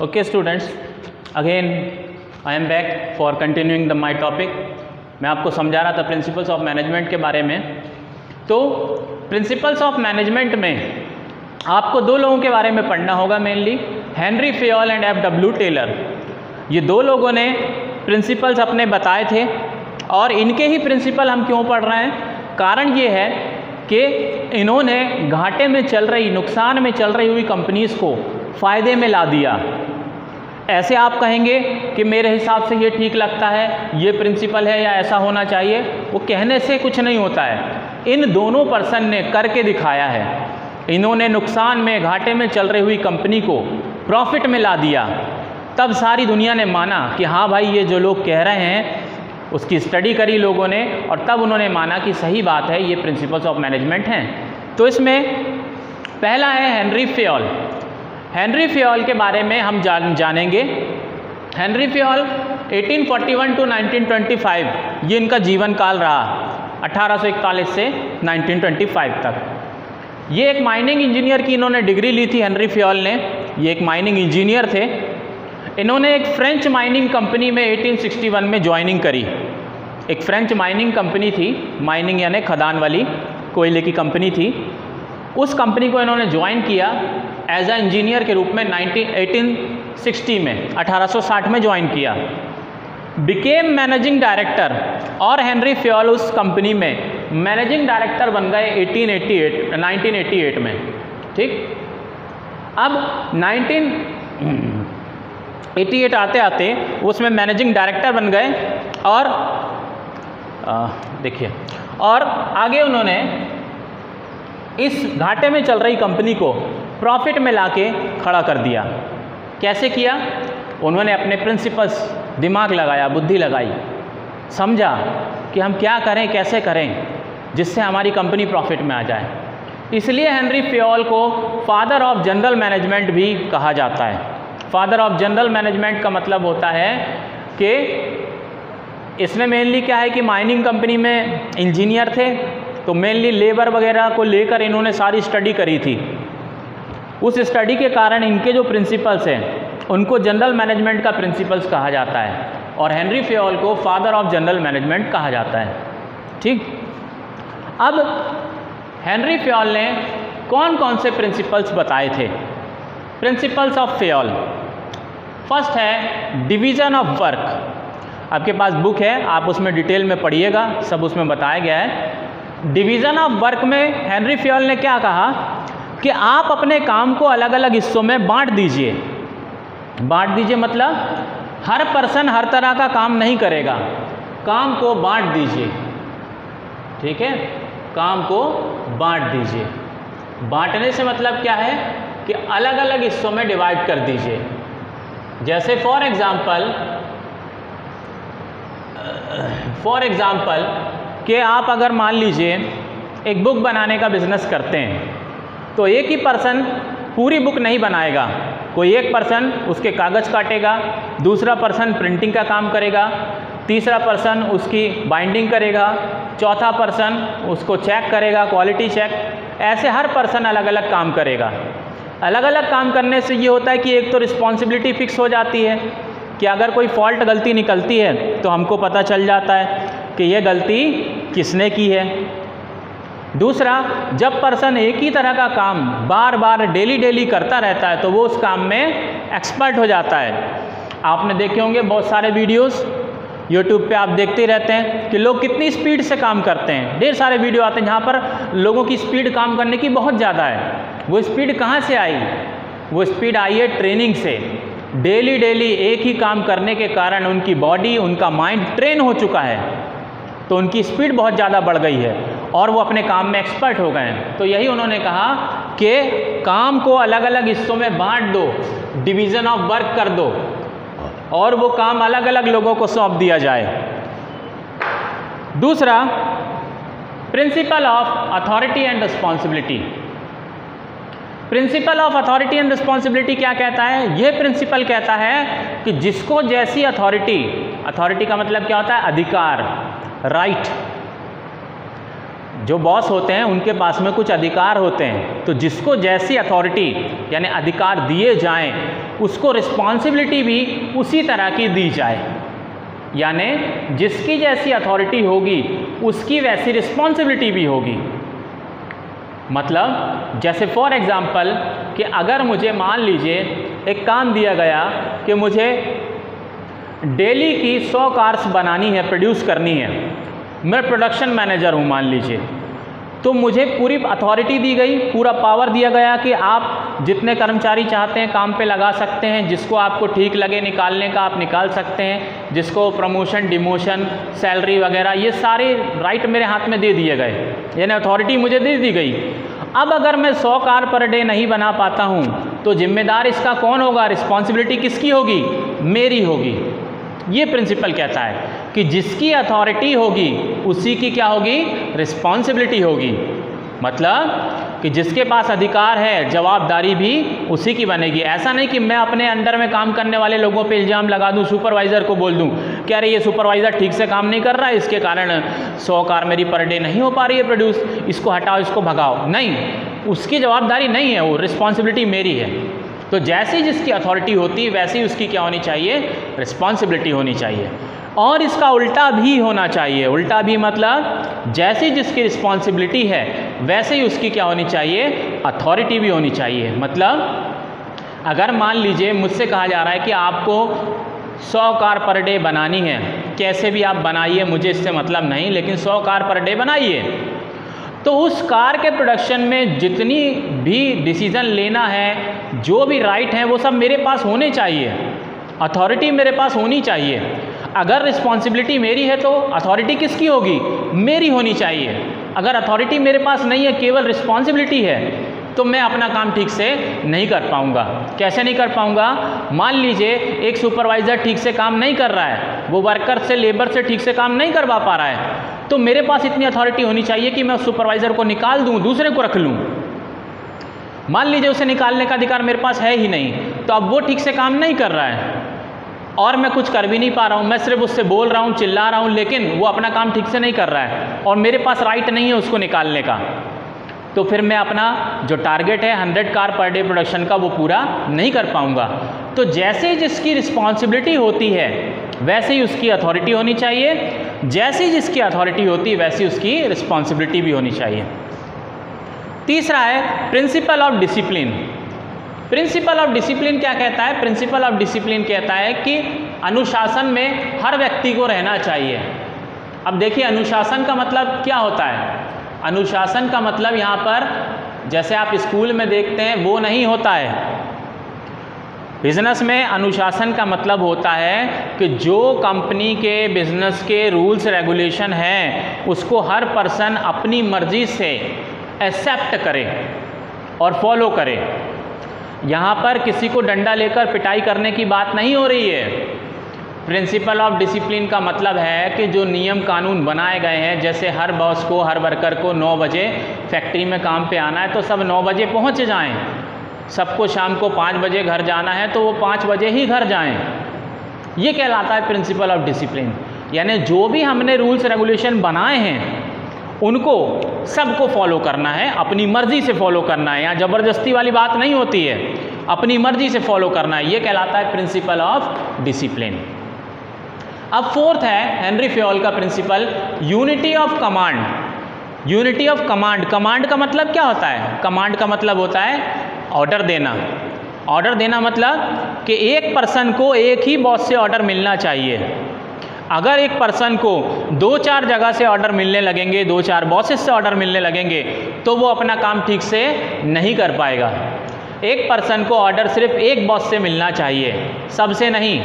Okay students, again I am back for continuing my topic। मैं आपको समझा रहा था प्रिंसिपल्स ऑफ मैनेजमेंट के बारे में। तो प्रिंसिपल्स ऑफ मैनेजमेंट में आपको दो लोगों के बारे में पढ़ना होगा mainly, Henri Fayol and F.W. Taylor. ये दो लोगों ने प्रिंसिपल्स अपने बताए थे और इनके ही प्रिंसिपल हम क्यों पढ़ रहे हैं, कारण ये है कि इन्होंने घाटे में चल रही, नुकसान में चल रही हुई कंपनीज़ को फ़ायदे में ला दिया। ऐसे आप कहेंगे कि मेरे हिसाब से ये ठीक लगता है, ये प्रिंसिपल है या ऐसा होना चाहिए, वो कहने से कुछ नहीं होता है। इन दोनों पर्सन ने करके दिखाया है। इन्होंने नुकसान में, घाटे में चल रही हुई कंपनी को प्रॉफिट में ला दिया। तब सारी दुनिया ने माना कि हाँ भाई, ये जो लोग कह रहे हैं उसकी स्टडी करी लोगों ने और तब उन्होंने माना कि सही बात है, ये प्रिंसिपल्स ऑफ मैनेजमेंट हैं। तो इसमें पहला है हेनरी फेयोल। हेनरी फेयोल के बारे में हम जानेंगे। हेनरी फेयोल 1841 टू 1925 ये इनका जीवन काल रहा, 1841 से 1925 तक। ये एक माइनिंग इंजीनियर की इन्होंने डिग्री ली थी हेनरी फेयोल ने। ये एक माइनिंग इंजीनियर थे। इन्होंने एक फ्रेंच माइनिंग कंपनी में 1861 में ज्वाइनिंग करी। एक फ्रेंच माइनिंग कंपनी थी, माइनिंग यानी खदान वाली, कोयले की कंपनी थी। उस कंपनी को इन्होंने ज्वाइन किया एज अ इंजीनियर के रूप में 1860 में, 1860 में ज्वाइन किया। बिकेम मैनेजिंग डायरेक्टर और हेनरी फेयोल उस कंपनी में मैनेजिंग डायरेक्टर बन गए 1988 में। ठीक, अब 1988 आते आते उसमें मैनेजिंग डायरेक्टर बन गए और देखिए, और आगे उन्होंने इस घाटे में चल रही कंपनी को प्रॉफिट में लाके खड़ा कर दिया। कैसे किया? उन्होंने अपने प्रिंसिपल्स, दिमाग लगाया, बुद्धि लगाई, समझा कि हम क्या करें, कैसे करें जिससे हमारी कंपनी प्रॉफिट में आ जाए। इसलिए हेनरी फेयोल को फादर ऑफ जनरल मैनेजमेंट भी कहा जाता है। फादर ऑफ जनरल मैनेजमेंट का मतलब होता है कि इसमें मेनली क्या है कि माइनिंग कंपनी में इंजीनियर थे, तो मेनली लेबर वगैरह को लेकर इन्होंने सारी स्टडी करी थी। उस स्टडी के कारण इनके जो प्रिंसिपल्स हैं उनको जनरल मैनेजमेंट का प्रिंसिपल्स कहा जाता है और हेनरी फेयोल को फादर ऑफ जनरल मैनेजमेंट कहा जाता है। ठीक, अब हेनरी फेयोल ने कौन कौन से प्रिंसिपल्स बताए थे? प्रिंसिपल्स ऑफ फेयोल, फर्स्ट है डिवीज़न ऑफ वर्क। आपके पास बुक है, आप उसमें डिटेल में पढ़िएगा, सब उसमें बताया गया है। डिवीज़न ऑफ वर्क में हेनरी फेयोल ने क्या कहा कि आप अपने काम को अलग अलग हिस्सों में बांट दीजिए। बांट दीजिए मतलब हर पर्सन हर तरह का काम नहीं करेगा, काम को बांट दीजिए। ठीक है, काम को बांट दीजिए। बांटने से मतलब क्या है कि अलग अलग हिस्सों में डिवाइड कर दीजिए। जैसे फॉर एग्जाम्पल कि आप अगर मान लीजिए एक बुक बनाने का बिजनेस करते हैं, तो एक ही पर्सन पूरी बुक नहीं बनाएगा। कोई एक पर्सन उसके कागज़ काटेगा, दूसरा पर्सन प्रिंटिंग का काम करेगा, तीसरा पर्सन उसकी बाइंडिंग करेगा, चौथा पर्सन उसको चेक करेगा, क्वालिटी चेक। ऐसे हर पर्सन अलग अलग काम करेगा। अलग अलग काम करने से ये होता है कि एक तो रिस्पॉन्सिबिलिटी फिक्स हो जाती है कि अगर कोई फॉल्ट, गलती निकलती है तो हमको पता चल जाता है कि ये गलती किसने की है। दूसरा, जब पर्सन एक ही तरह का काम बार बार डेली करता रहता है तो वो उस काम में एक्सपर्ट हो जाता है। आपने देखे होंगे बहुत सारे वीडियोस यूट्यूब पे, आप देखते रहते हैं कि लोग कितनी स्पीड से काम करते हैं। ढेर सारे वीडियो आते हैं जहाँ पर लोगों की स्पीड काम करने की बहुत ज़्यादा है। वो स्पीड कहाँ से आई? वो स्पीड आई है ट्रेनिंग से। डेली एक ही काम करने के कारण उनकी बॉडी, उनका माइंड ट्रेन हो चुका है, तो उनकी स्पीड बहुत ज़्यादा बढ़ गई है और वो अपने काम में एक्सपर्ट हो गए हैं। तो यही उन्होंने कहा कि काम को अलग अलग हिस्सों में बांट दो, डिवीज़न ऑफ वर्क कर दो और वो काम अलग अलग लोगों को सौंप दिया जाए। दूसरा, principle of authority and responsibility. Principle of authority and responsibility क्या कहता है? ये प्रिंसिपल कहता है कि जिसको जैसी अथॉरिटी का मतलब क्या होता है? अधिकार, राइट। जो बॉस होते हैं उनके पास में कुछ अधिकार होते हैं, तो जिसको जैसी अथॉरिटी यानी अधिकार दिए जाएं उसको रिस्पॉन्सिबिलिटी भी उसी तरह की दी जाए, यानी जिसकी जैसी अथॉरिटी होगी उसकी वैसी रिस्पॉन्सिबिलिटी भी होगी। मतलब जैसे फॉर एग्ज़ाम्पल कि अगर मुझे मान लीजिए एक काम दिया गया कि मुझे डेली की 100 कार्स बनानी है, प्रोड्यूस करनी है, मैं प्रोडक्शन मैनेजर हूँ मान लीजिए, तो मुझे पूरी अथॉरिटी दी गई, पूरा पावर दिया गया कि आप जितने कर्मचारी चाहते हैं काम पे लगा सकते हैं, जिसको आपको ठीक लगे निकालने का आप निकाल सकते हैं, जिसको प्रमोशन डिमोशन सैलरी वगैरह ये सारे राइट मेरे हाथ में दे दिए गए, यानी अथॉरिटी मुझे दे दी गई। अब अगर मैं 100 कार पर डे नहीं बना पाता हूँ तो जिम्मेदार इसका कौन होगा, रिस्पॉन्सिबिलिटी किसकी होगी, मेरी होगी। ये प्रिंसिपल कहता है कि जिसकी अथॉरिटी होगी उसी की क्या होगी, रिस्पॉन्सिबिलिटी होगी। मतलब कि जिसके पास अधिकार है जवाबदारी भी उसी की बनेगी। ऐसा नहीं कि मैं अपने अंडर में काम करने वाले लोगों पे इल्ज़ाम लगा दूं, सुपरवाइज़र को बोल दूं कि अरे ये सुपरवाइज़र ठीक से काम नहीं कर रहा है, इसके कारण 100 कार मेरी पर डे नहीं हो पा रही है प्रोड्यूस, इसको हटाओ, इसको भगाओ। नहीं, उसकी जवाबदारी नहीं है, वो रिस्पॉन्सिबिलिटी मेरी है। तो जैसी जिसकी अथॉरिटी होती है वैसी उसकी क्या होनी चाहिए, रिस्पॉन्सिबिलिटी होनी चाहिए। और इसका उल्टा भी होना चाहिए। उल्टा भी मतलब जैसी जिसकी रिस्पॉन्सिबिलिटी है वैसे ही उसकी क्या होनी चाहिए, अथॉरिटी भी होनी चाहिए। मतलब अगर मान लीजिए मुझसे कहा जा रहा है कि आपको 100 कार पर डे बनानी है, कैसे भी आप बनाइए, मुझे इससे मतलब नहीं, लेकिन 100 कार पर डे बनाइए, तो उस कार के प्रोडक्शन में जितनी भी डिसीज़न लेना है, जो भी राइट है, वो सब मेरे पास होने चाहिए, अथॉरिटी मेरे पास होनी चाहिए। अगर रिस्पॉन्सिबिलिटी मेरी है तो अथॉरिटी किसकी होगी, मेरी होनी चाहिए। अगर अथॉरिटी मेरे पास नहीं है, केवल रिस्पॉन्सिबिलिटी है, तो मैं अपना काम ठीक से नहीं कर पाऊँगा। कैसे नहीं कर पाऊँगा, मान लीजिए एक सुपरवाइज़र ठीक से काम नहीं कर रहा है, वो वर्कर से लेबर से ठीक से काम नहीं करवा पा रहा है, तो मेरे पास इतनी अथॉरिटी होनी चाहिए कि मैं उस सुपरवाइज़र को निकाल दूँ, दूसरे को रख लूँ। मान लीजिए उसे निकालने का अधिकार मेरे पास है ही नहीं, तो अब वो ठीक से काम नहीं कर रहा है और मैं कुछ कर भी नहीं पा रहा हूँ, मैं सिर्फ उससे बोल रहा हूँ, चिल्ला रहा हूँ, लेकिन वो अपना काम ठीक से नहीं कर रहा है और मेरे पास राइट नहीं है उसको निकालने का, तो फिर मैं अपना जो टारगेट है 100 कार पर डे प्रोडक्शन का वो पूरा नहीं कर पाऊँगा। तो जैसे जिसकी रिस्पॉन्सिबिलिटी होती है वैसे ही उसकी अथॉरिटी होनी चाहिए, जैसी जिसकी अथॉरिटी होती है वैसी उसकी रिस्पॉन्सिबिलिटी भी होनी चाहिए। तीसरा है principle of discipline. Principal of discipline क्या कहता है, प्रिंसिपल ऑफ डिसिप्लिन कहता है कि अनुशासन में हर व्यक्ति को रहना चाहिए। अब देखिए अनुशासन का मतलब क्या होता है, अनुशासन का मतलब यहाँ पर जैसे आप स्कूल में देखते हैं वो नहीं होता है। बिजनेस में अनुशासन का मतलब होता है कि जो कंपनी के बिजनेस के रूल्स रेगुलेशन हैं उसको हर पर्सन अपनी मर्जी से एक्सेप्ट करे और फॉलो करे। यहाँ पर किसी को डंडा लेकर पिटाई करने की बात नहीं हो रही है। प्रिंसिपल ऑफ डिसिप्लिन का मतलब है कि जो नियम कानून बनाए गए हैं, जैसे हर बॉस को हर वर्कर को 9 बजे फैक्ट्री में काम पे आना है तो सब 9 बजे पहुँच जाएं, सबको शाम को 5 बजे घर जाना है तो वो 5 बजे ही घर जाएं। ये कहलाता है प्रिंसिपल ऑफ डिसिप्लिन। यानी जो भी हमने रूल्स रेगुलेशन बनाए हैं उनको सबको फॉलो करना है, अपनी मर्जी से फॉलो करना है। यहाँ ज़बरदस्ती वाली बात नहीं होती है, अपनी मर्जी से फॉलो करना है। ये कहलाता है प्रिंसिपल ऑफ डिसिप्लिन। अब फोर्थ है हेनरी फ्योल का principle, unity of command. Unity of command, command का मतलब क्या होता है, कमांड का मतलब होता है ऑर्डर देना। ऑर्डर देना मतलब कि एक पर्सन को एक ही बॉस से ऑर्डर मिलना चाहिए। अगर एक पर्सन को 2-4 जगह से ऑर्डर मिलने लगेंगे, 2-4 बॉसेस से ऑर्डर मिलने लगेंगे तो वो अपना काम ठीक से नहीं कर पाएगा। एक पर्सन को ऑर्डर सिर्फ एक बॉस से मिलना चाहिए, सबसे नहीं।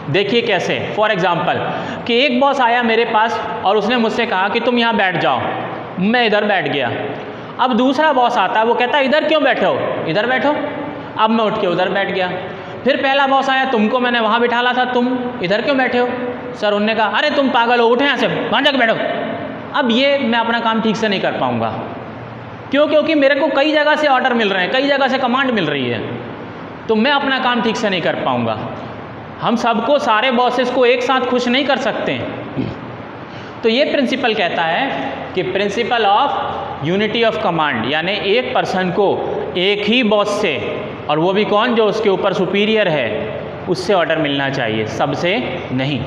देखिए कैसे, फॉर एग्जांपल कि एक बॉस आया मेरे पास और उसने मुझसे कहा कि तुम यहाँ बैठ जाओ, मैं इधर बैठ गया। अब दूसरा बॉस आता है, वो कहता है इधर क्यों बैठे हो, इधर बैठो। अब मैं उठ के उधर बैठ गया। फिर पहला बॉस आया, तुमको मैंने वहाँ बिठाला था, तुम इधर क्यों बैठे हो। सर उन्होंने कहा अरे तुम पागल हो, उठे यहाँ से, वहाँ जाकर बैठो। अब ये मैं अपना काम ठीक से नहीं कर पाऊँगा। क्यों, क्योंकि मेरे को कई जगह से ऑर्डर मिल रहे हैं, कई जगह से कमांड मिल रही है, तो मैं अपना काम ठीक से नहीं कर पाऊँगा। हम सबको, सारे बॉसेस को एक साथ खुश नहीं कर सकते। तो ये प्रिंसिपल कहता है कि principle of unity of command, यानी एक पर्सन को एक ही बॉस से, और वो भी कौन, जो उसके ऊपर सुपीरियर है, उससे ऑर्डर मिलना चाहिए, सबसे नहीं।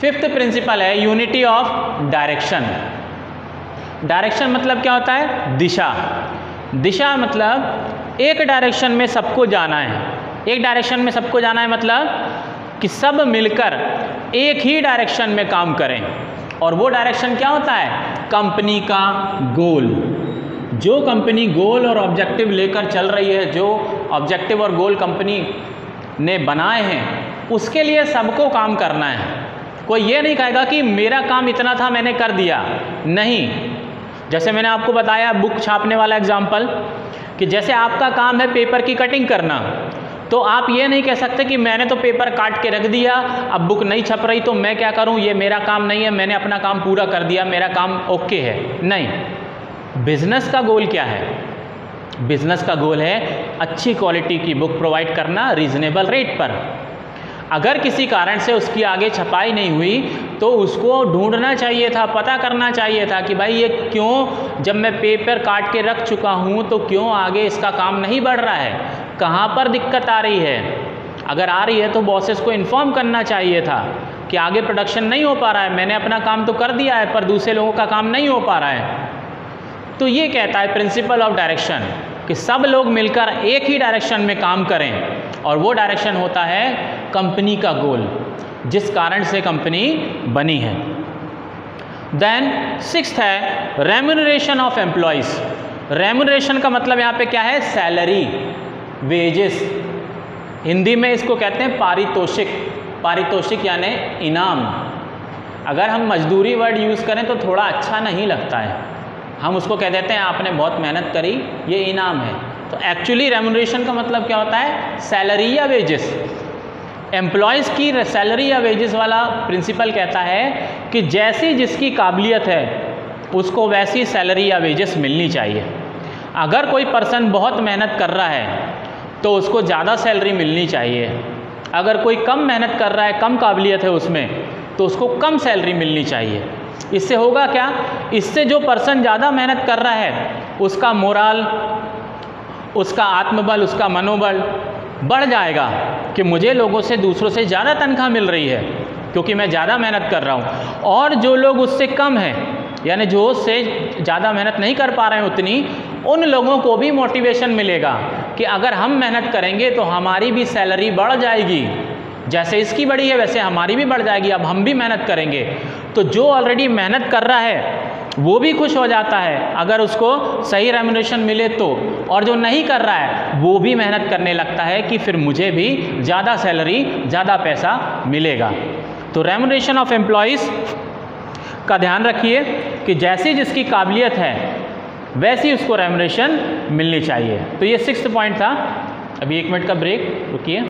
फिफ्थ प्रिंसिपल है यूनिटी ऑफ डायरेक्शन। डायरेक्शन मतलब क्या होता है, दिशा। दिशा मतलब एक डायरेक्शन में सबको जाना है। एक डायरेक्शन में सबको जाना है मतलब कि सब मिलकर एक ही डायरेक्शन में काम करें। और वो डायरेक्शन क्या होता है, कंपनी का गोल। जो कंपनी गोल और ऑब्जेक्टिव लेकर चल रही है, जो ऑब्जेक्टिव और गोल कंपनी ने बनाए हैं, उसके लिए सबको काम करना है। कोई ये नहीं कहेगा कि मेरा काम इतना था मैंने कर दिया, नहीं। जैसे मैंने आपको बताया बुक छापने वाला एग्जाम्पल, कि जैसे आपका काम है पेपर की कटिंग करना, तो आप ये नहीं कह सकते कि मैंने तो पेपर काट के रख दिया, अब बुक नहीं छप रही तो मैं क्या करूं, ये मेरा काम नहीं है, मैंने अपना काम पूरा कर दिया, मेरा काम ओके है। नहीं, बिजनेस का गोल क्या है, बिजनेस का गोल है अच्छी क्वालिटी की बुक प्रोवाइड करना रीजनेबल रेट पर। अगर किसी कारण से उसकी आगे छपाई नहीं हुई तो उसको ढूंढना चाहिए था, पता करना चाहिए था कि भाई ये क्यों, जब मैं पेपर काट के रख चुका हूँ तो क्यों आगे इसका काम नहीं बढ़ रहा है, कहाँ पर दिक्कत आ रही है। अगर आ रही है तो बॉसेस को इन्फॉर्म करना चाहिए था कि आगे प्रोडक्शन नहीं हो पा रहा है, मैंने अपना काम तो कर दिया है पर दूसरे लोगों का काम नहीं हो पा रहा है। तो ये कहता है प्रिंसिपल ऑफ डायरेक्शन कि सब लोग मिलकर एक ही डायरेक्शन में काम करें, और वो डायरेक्शन होता है कंपनी का गोल, जिस कारण से कंपनी बनी है। देन सिक्स्थ है रेम्यूनरेशन ऑफ एम्प्लॉयज़। रेम्यूनरेशन का मतलब यहाँ पे क्या है, सैलरी, वेजेस। हिंदी में इसको कहते हैं पारितोषिक। पारितोषिक यानी इनाम। अगर हम मजदूरी वर्ड यूज़ करें तो थोड़ा अच्छा नहीं लगता है, हम उसको कह देते हैं आपने बहुत मेहनत करी, ये इनाम है। तो एक्चुअली रेम्यूनरेशन का मतलब क्या होता है, सैलरी या वेजेस। एम्प्लॉयज़ की सैलरी या वेजेस वाला प्रिंसिपल कहता है कि जैसी जिसकी काबिलियत है उसको वैसी सैलरी या वेजेस मिलनी चाहिए। अगर कोई पर्सन बहुत मेहनत कर रहा है तो उसको ज़्यादा सैलरी मिलनी चाहिए। अगर कोई कम मेहनत कर रहा है, कम काबिलियत है उसमें, तो उसको कम सैलरी मिलनी चाहिए। इससे होगा क्या, इससे जो पर्सन ज़्यादा मेहनत कर रहा है उसका मोराल, उसका आत्मबल, उसका मनोबल बढ़ जाएगा कि मुझे लोगों से, दूसरों से ज़्यादा तनख्वाह मिल रही है क्योंकि मैं ज़्यादा मेहनत कर रहा हूँ। और जो लोग उससे कम हैं, यानी जो उससे ज़्यादा मेहनत नहीं कर पा रहे हैं उतनी, उन लोगों को भी मोटिवेशन मिलेगा कि अगर हम मेहनत करेंगे तो हमारी भी सैलरी बढ़ जाएगी, जैसे इसकी बढ़ी है वैसे हमारी भी बढ़ जाएगी, अब हम भी मेहनत करेंगे। तो जो ऑलरेडी मेहनत कर रहा है वो भी खुश हो जाता है अगर उसको सही रेम्यूनरेशन मिले तो, और जो नहीं कर रहा है वो भी मेहनत करने लगता है कि फिर मुझे भी ज़्यादा सैलरी, ज़्यादा पैसा मिलेगा। तो रेम्यूनरेशन ऑफ एम्प्लॉयज़ का ध्यान रखिए कि जैसी जिसकी काबिलियत है वैसी उसको रेम्यूनरेशन मिलनी चाहिए। तो ये 6th पॉइंट था। अभी 1 मिनट का ब्रेक, रुकिए।